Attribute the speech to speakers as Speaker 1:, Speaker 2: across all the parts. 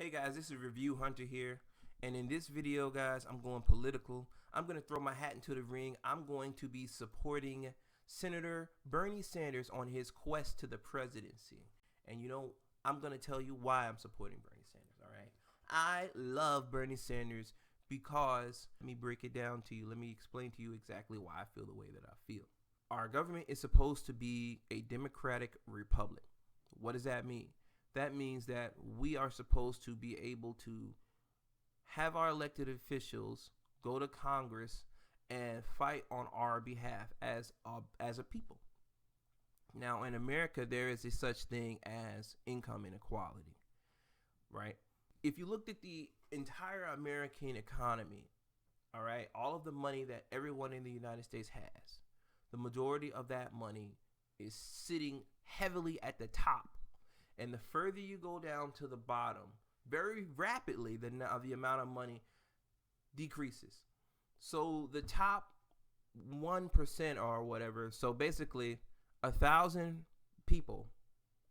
Speaker 1: Hey guys, this is Review Hunter here, and in this video guys, I'm going political. I'm going to throw my hat into the ring. I'm going to be supporting Senator Bernie Sanders on his quest to the presidency. And I'm going to tell you why I'm supporting Bernie Sanders, all right? I love Bernie Sanders because, let me break it down to you. Let me explain to you exactly why I feel the way that I feel. Our government is supposed to be a democratic republic. What does that mean? That means that we are supposed to be able to have our elected officials go to Congress and fight on our behalf as a people. Now, in America, there is a such thing as income inequality, right? If you looked at the entire American economy, all right, all of the money that everyone in the United States has, the majority of that money is sitting heavily at the top. And the further you go down to the bottom, very rapidly, the amount of money decreases. So the top 1% or whatever, so basically 1,000 people,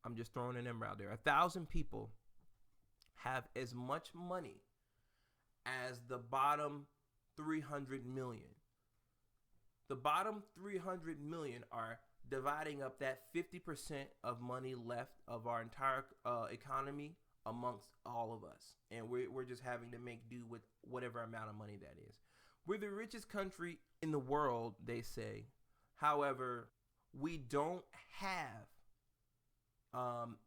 Speaker 1: I'm just throwing a number out there, 1,000 people have as much money as the bottom 300 million. The bottom 300 million are dividing up that 50% of money left of our entire economy amongst all of us. And we're just having to make do with whatever amount of money that is. We're the richest country in the world, they say. However, we don't have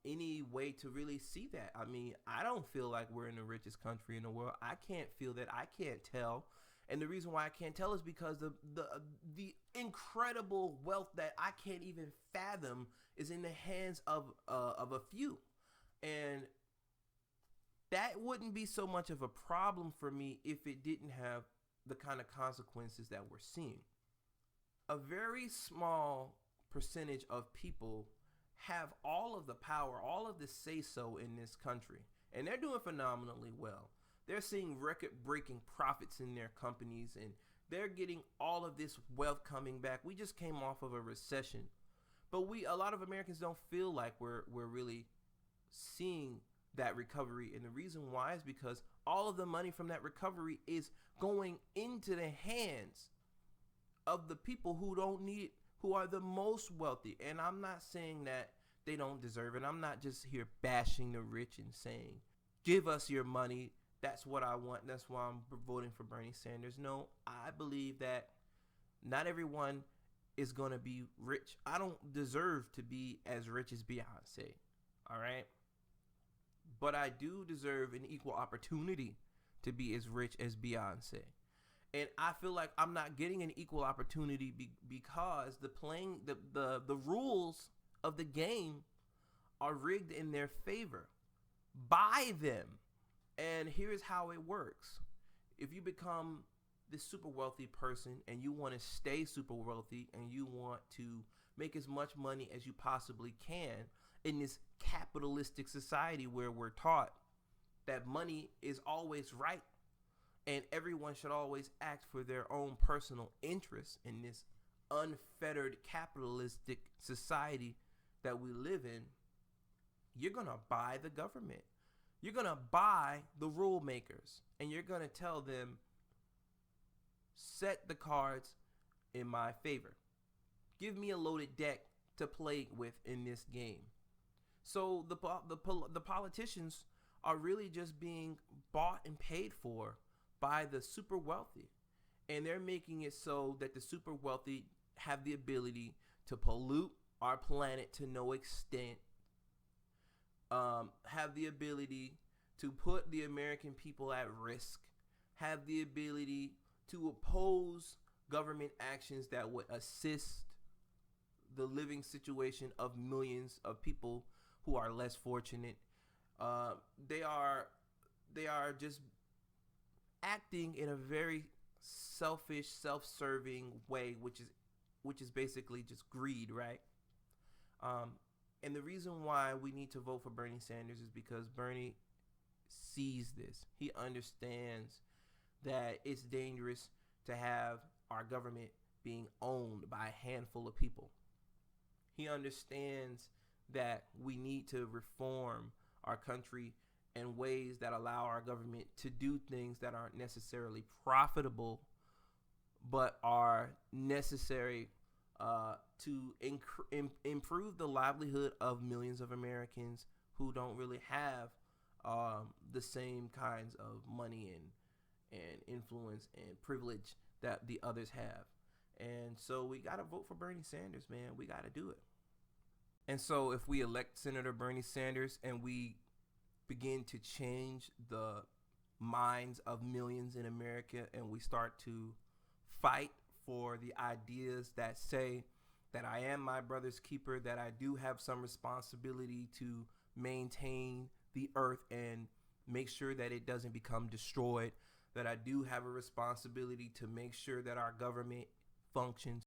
Speaker 1: any way to really see that. I mean, I don't feel like we're in the richest country in the world. I can't feel that. I can't tell. And the reason why I can't tell is because the incredible wealth that I can't even fathom is in the hands of a few. And that wouldn't be so much of a problem for me if it didn't have the kind of consequences that we're seeing. A very small percentage of people have all of the power, all of the say-so in this country. And they're doing phenomenally well. They're seeing record-breaking profits in their companies, and they're getting all of this wealth coming back. We just came off of a recession, but a lot of Americans don't feel like we're really seeing that recovery. And the reason why is because all of the money from that recovery is going into the hands of the people who don't need it, who are the most wealthy. And I'm not saying that they don't deserve it. I'm not just here bashing the rich and saying, give us your money. That's what I want. That's why I'm voting for Bernie Sanders. No, I believe that not everyone is going to be rich. I don't deserve to be as rich as Beyonce. All right. But I do deserve an equal opportunity to be as rich as Beyonce. And I feel like I'm not getting an equal opportunity because the rules of the game are rigged in their favor by them. And here's how it works. If you become this super wealthy person and you want to stay super wealthy and you want to make as much money as you possibly can in this capitalistic society where we're taught that money is always right and everyone should always act for their own personal interests in this unfettered capitalistic society that we live in, you're going to buy the government. You're going to buy the rule makers, and you're going to tell them, set the cards in my favor. Give me a loaded deck to play with in this game. So the politicians are really just being bought and paid for by the super wealthy. And they're making it so that the super wealthy have the ability to pollute our planet to no extent, have the ability to put the American people at risk, have the ability to oppose government actions that would assist the living situation of millions of people who are less fortunate. They are just acting in a very selfish, self-serving way, which is basically just greed, right? And the reason why we need to vote for Bernie Sanders is because Bernie sees this. He understands that it's dangerous to have our government being owned by a handful of people. He understands that we need to reform our country and ways that allow our government to do things that aren't necessarily profitable, but are necessary to improve the livelihood of millions of Americans who don't really have the same kinds of money and influence and privilege that the others have. And so we got to vote for Bernie Sanders, man. We got to do it. And so if we elect Senator Bernie Sanders and we begin to change the minds of millions in America, and we start to fight for the ideas that say that I am my brother's keeper, that I do have some responsibility to maintain the earth and make sure that it doesn't become destroyed, that I do have a responsibility to make sure that our government functions